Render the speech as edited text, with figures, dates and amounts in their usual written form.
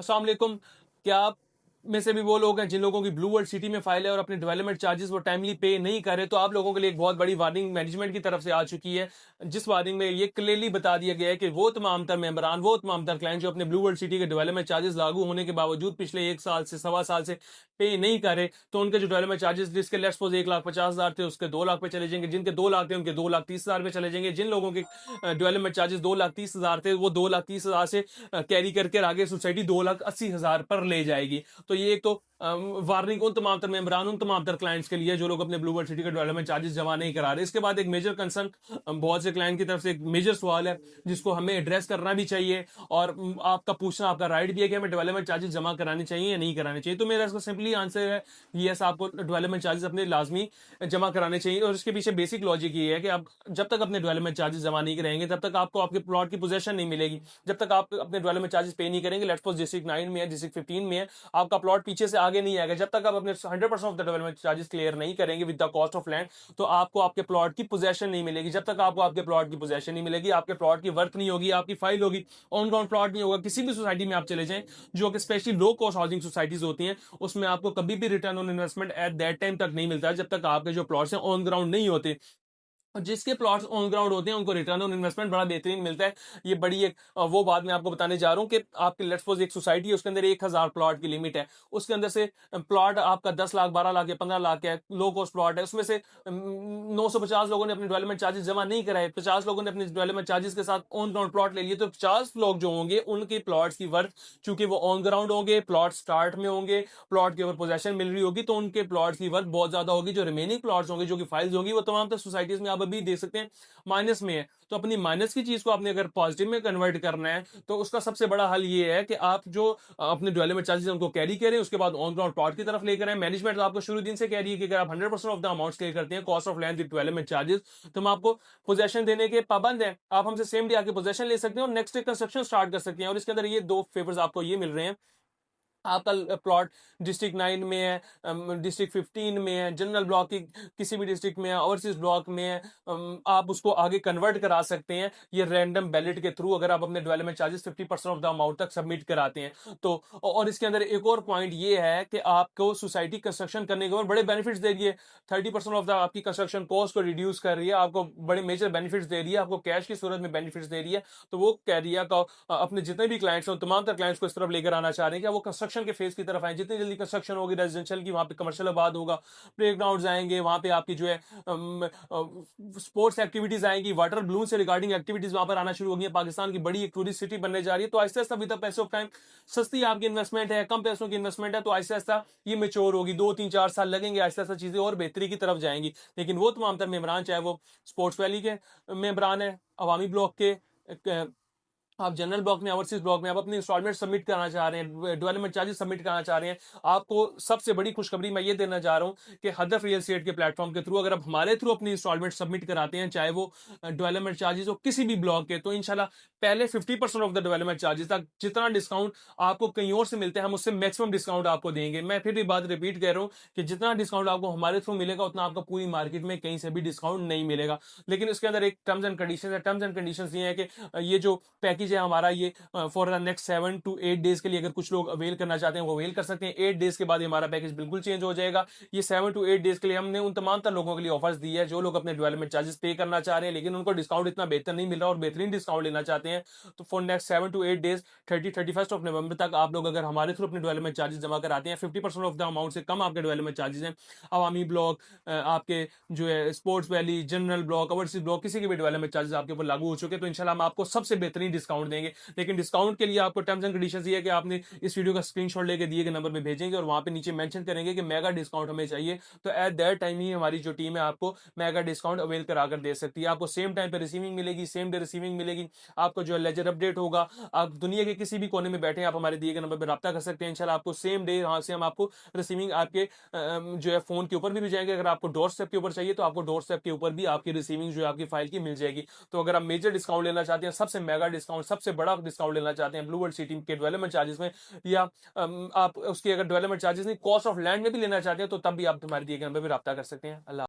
अस्सलाम वालेकुम। क्या आप में से भी वो लोग हैं जिन लोगों की ब्लू वर्ल्ड सिटी में फाइल है और अपने डेवलपमेंट चार्जेस वो टाइमली पे नहीं कर रहे? तो आप लोगों के लिए एक बहुत बड़ी वार्निंग मैनेजमेंट की तरफ से आ चुकी है, जिस वार्निंग में ये क्लियरली बता दिया गया है कि वो तमाम तर मेंबरान, वो तमाम तर क्लाइंट जो अपने ब्लू वर्ल्ड सिटी के डेवलपमेंट चार्जेस लागू होने के बावजूद पिछले 1 साल से सवा साल से पे नहीं कर रहे, तो उनके जो डेवलपमेंट चार्जेस जिसके लेट्स सपोज 1,50,000 थे उसके 2 लाख पे चले जाएंगे, जिनके 2 लाख थे उनके 2,30,000 पे चले जाएंगे, जिन लोगों के डेवलपमेंट चार्जेस 2,30,000 थे वो 2,30,000 से कैरी करके आगे सोसाइटी 2,80,000 पर ले जाएगी। तो ये एक तो वार्निंग उन तमाम तर मेंबरान, उन तमाम तर क्लाइंट्स के लिए जो लोग अपने ब्लू वर्ल्ड सिटी के डेवलपमेंट चार्जेस जमा नहीं करा रहे। इसके बाद एक मेजर कंसर्न बहुत से क्लाइंट की तरफ से एक मेजर सवाल है जिसको हमें एड्रेस करना भी चाहिए और आपका पूछना आपका राइट भी है कि हमें डेवलपमेंट चार्जेस जमा कराने चाहिए या नहीं कराने चाहिए। तो मेरा इसका सिंपली आंसर है यस, आपको डेवलपमेंट चार्जेस अपने लाजमी जमा कराने चाहिए। और इसके पीछे बेसिक लॉजिक ये है कि आप जब तक अपने डेवलपमेंट चार्जेस जमा नहीं कराएंगे तब तक आपको आपके प्लॉट की पोजेशन नहीं मिलेगी। जब तक आप अपने डेवलपमेंट चार्जेस पे नहीं करेंगे, लेट्स सपोज डिस्ट्रिक्ट 9 में है, डिस्ट्रिक्ट 15 में है, आपका प्लॉट पीछे से आगे नहीं आएगा। जब तक आप अपने 100% of the development charges clear नहीं करेंगे with the cost of land, तो आपको आपके प्लॉट की पोजेशन नहीं मिलेगी। जब तक आपको आपके प्लॉट की पोजेशन नहीं मिलेगी, आपके प्लॉट की वर्थ नहीं होगी, आपकी फाइल होगी, ऑन ग्राउंड प्लॉट नहीं होगा। किसी भी सोसाइटी में आप चले जाएं जो कि specially low cost housing societies होती हैं, उसमें आपको कभी भी return on investment at that time तक नहीं मिलता है जब तक आपके जो प्लॉट्स हैं ऑन ग्राउंड नहीं होते। और जिसके प्लॉट्स ऑन ग्राउंड होते हैं उनको रिटर्न ऑन इन्वेस्टमेंट बड़ा बेहतरीन मिलता है। ये बड़ी एक वो बात मैं आपको बताने जा रहा हूँ कि आपकी लेट्स सपोज एक सोसाइटी है, उसके अंदर 1,000 प्लॉट की लिमिट है, उसके अंदर से प्लॉट आपका 10 लाख 12 लाख या 15 लाख है, लो कॉस्ट प्लॉट है, उसमें से 950 लोगों ने अपने डेवलपमेंट चार्जेस जमा नहीं कराए, 50 लोगों ने अपने डेवलपमेंट चार्जेस के साथ ऑन ग्राउंड प्लॉट ले लिए, तो 50 लोग जो होंगे उनके प्लॉट्स की वर्थ, चूंकि वो ऑन ग्राउंड होंगे, प्लॉट स्टार्ट में होंगे, प्लॉट के ऊपर पोजेशन मिल रही होगी, तो उनके प्लॉट्स की वर्थ बहुत ज्यादा होगी। जो रिमेनिंग प्लॉट्स होंगे, जो कि फाइल्स होंगी, वो तमाम सोसाइटीज में आप अभी देख सकते हैं माइनस में है। तो अपनी माइनस की चीज को आपने अगर पॉजिटिव में कन्वर्ट करना है तो उसका सबसे बड़ा हल ये है कि आप जो अपने डेवलपमेंट चार्जेस उनको कैरी करें, उसके बाद ऑन ग्राउंड प्लॉट की तरफ लेकर आए। मैनेजमेंट तो आपको शुरू दिन से कह रही है कि अगर आप 100% ऑफ द अमाउंट क्लियर करते हैं cost of land with development charges, तो हम आपको पोजेशन देने के पाबंद है। आप हमसे सेम डे आके पोजेशन ले सकते हैं और नेक्स्ट डे कंस्ट्रक्शन स्टार्ट कर सकते हैं। और इसके अंदर ये दो फेवर्स आपको ये मिल रहे हैं, आपका प्लॉट डिस्ट्रिक्ट 9 में है, डिस्ट्रिक्ट 15 में है, जनरल ब्लॉक की किसी भी डिस्ट्रिक्ट में है, ओवरसीज ब्लॉक में है, आप उसको आगे कन्वर्ट करा सकते हैं ये रैंडम बैलेट के थ्रू, अगर आप अपने development charges 50% of the amount तक सबमिट कराते हैं तो। और इसके अंदर एक और पॉइंट ये है कि आपको सोसाइटी कंस्ट्रक्शन करने के बाद बड़े बेनिफिट्स दे रही है। 30% ऑफ द आपकी कंस्ट्रक्शन कॉस्ट को रिड्यूस कर रही है, आपको बड़े मेजर बेनिफिट्स दे रही है, आपको कैश की सूरत में बेनिफिट्स दे रही है। तो वो कह रही है अपने जितने भी क्लाइंट्स हैं तमाम तर क्लाइंट्स को इस तरफ लेकर आना चाह रहे हैं कि वो कंस्ट्रक्शन के फेज की तरफ आए। जितनी जल्दी कंस्ट्रक्शन होगी रेजिडेंशियल की, वहां पे कमर्शियल आबाद होगा, प्ले ग्राउंड आएंगे, वहां पे आपकी जो है स्पोर्ट्स एक्टिविटीज आएंगी, वाटर ब्लूम से रिगार्डिंग एक्टिविटीज वहां पर आना शुरू होगी। पाकिस्तान की बड़ी एक टूरिस्ट सिटी बनने जा रही है। तो आहिस्ता आहिस्ता विद पैसे ऑफ टाइम, सस्ती आपकी इन्वेस्टमेंट है, कम पैसों की इन्वेस्टमेंट है, तो आहिस्ता आहिस्ता ये मेच्योर होगी। 2 3 4 साल लगेंगे, आहिस्ता आहिस्ता चीजें और बेहतरी की तरफ जाएंगी। लेकिन वो तमाम तर मेम्बरान, चाहे वो स्पोर्ट्स वैली के मेम्बरान है, अवामी ब्लॉक के, आप जनरल ब्लॉक में, ओवरसीज ब्लॉक में आप अपनी इंस्टॉलमेंट सबमिट करना चाह रहे हैं, डेवलपमेंट चार्जेस सबमिट करना चाह रहे हैं, आपको सबसे बड़ी खुशखबरी मैं ये देना चाह रहा हूं कि हदफ रियल एस्टेट के प्लेटफॉर्म के थ्रू अगर आप हमारे थ्रू अपनी इंस्टॉलमेंट सबमिट कराते हैं, चाहे वो डेवलपमेंट चार्जेस हो किसी भी ब्लॉक के, तो इंशाल्लाह पहले 50% ऑफ द डेवलपमेंट चार्जेस तक जितना डिस्काउंट आपको कहीं और से मिलता है, हम उससे मैक्सिमम डिस्काउंट आपको देंगे। मैं फिर भी बात रिपीट कर रहा हूं कि जितना डिस्काउंट आपको हमारे थ्रू मिलेगा उतना आपको पूरी मार्केट में कहीं से भी डिस्काउंट नहीं मिलेगा। लेकिन इसके अंदर एक टर्म्स एंड कंडीशन है। टर्म्स एंड कंडीशन ये है कि ये जो पैकेज है हमारा, ये for the next 7 to 8 days के लिए अगर कुछ लोग अवेल करना चाहते हैं वो अवेल कर सकते हैं। 8 डेज के बाद हमारा पैकेज बिल्कुल चेंज हो जाएगा। ये 7 to 8 डेज के लिए हमने उन तमाम तर लोगों के लिए ऑफर्स दी है जो लोग अपने डेवलपमेंट चार्जेस पे करना चाह रहे हैं लेकिन उनको डिस्काउंट इतना बेहतर नहीं मिल रहा और बेहतरीन डिस्काउंट लेना चाहते हैं। तो for next 7 to 8 days 31st of November तक आप लोग अगर हमारे थ्रू अपने डेवलपमेंट चार्जेस जमा कराते हैं, 50% ऑफ द अमाउंट से कम आपके डेवलपमेंट चार्जेस हैं, अवामी ब्लॉक, आपके जो है sports valley, general block, overseas block, किसी के भी डेवलपमेंट चार्जेस आपके ऊपर लागू हो चुके हैं, तो इंशाल्लाह हम आपको सबसे बेहतरीन डिस्काउंट देंगे। लेकिन डिस्काउंट के लिए आपको टर्म्स एंड कंडीशंस ये है कि आपने इस वीडियो का स्क्रीनशॉट लेके दिए गए नंबर पे भेजेंगे और वहां पे नीचे मेंशन करेंगे कि मेगा डिस्काउंट हमें चाहिए। तो एट दैट टाइम ही हमारी जो टीम है आपको मेगा डिस्काउंट अवेल कराकर दे सकती है। आपको सेम टाइम पे रिसीविंग मिलेगी, सेम डे रिसीविंग मिलेगी, आपको जो लेजर अपडेट होगा, आप दुनिया के किसी भी कोने में बैठे आप हमारे दिए गए नंबर पर रब्ता कर सकते हैं। इंशाल्लाह आपको सेम डे वहां से हम आपको रिसीविंग आपके जो है फोन के ऊपर भी भेजेंगे। अगर आपको डोर स्टेप के ऊपर चाहिए तो आपको डोर स्टेप के ऊपर भी आपकी रिसीविंग जो है आपकी फाइल की मिल जाएगी। तो अगर आप मेजर डिस्काउंट लेना चाहते हैं, सबसे मेगा डिस्काउंट, सबसे बड़ा डिस्काउंट लेना चाहते हैं ब्लू वर्ल्ड सिटी के डेवलपमेंट चार्जेस में, या आप उसकी अगर डेवलपमेंट चार्जेस नहीं कॉस्ट ऑफ लैंड में भी लेना चाहते हैं, तो तब भी आप हमारे दिए गए नंबर पर रब्ता कर सकते हैं। अल्लाह।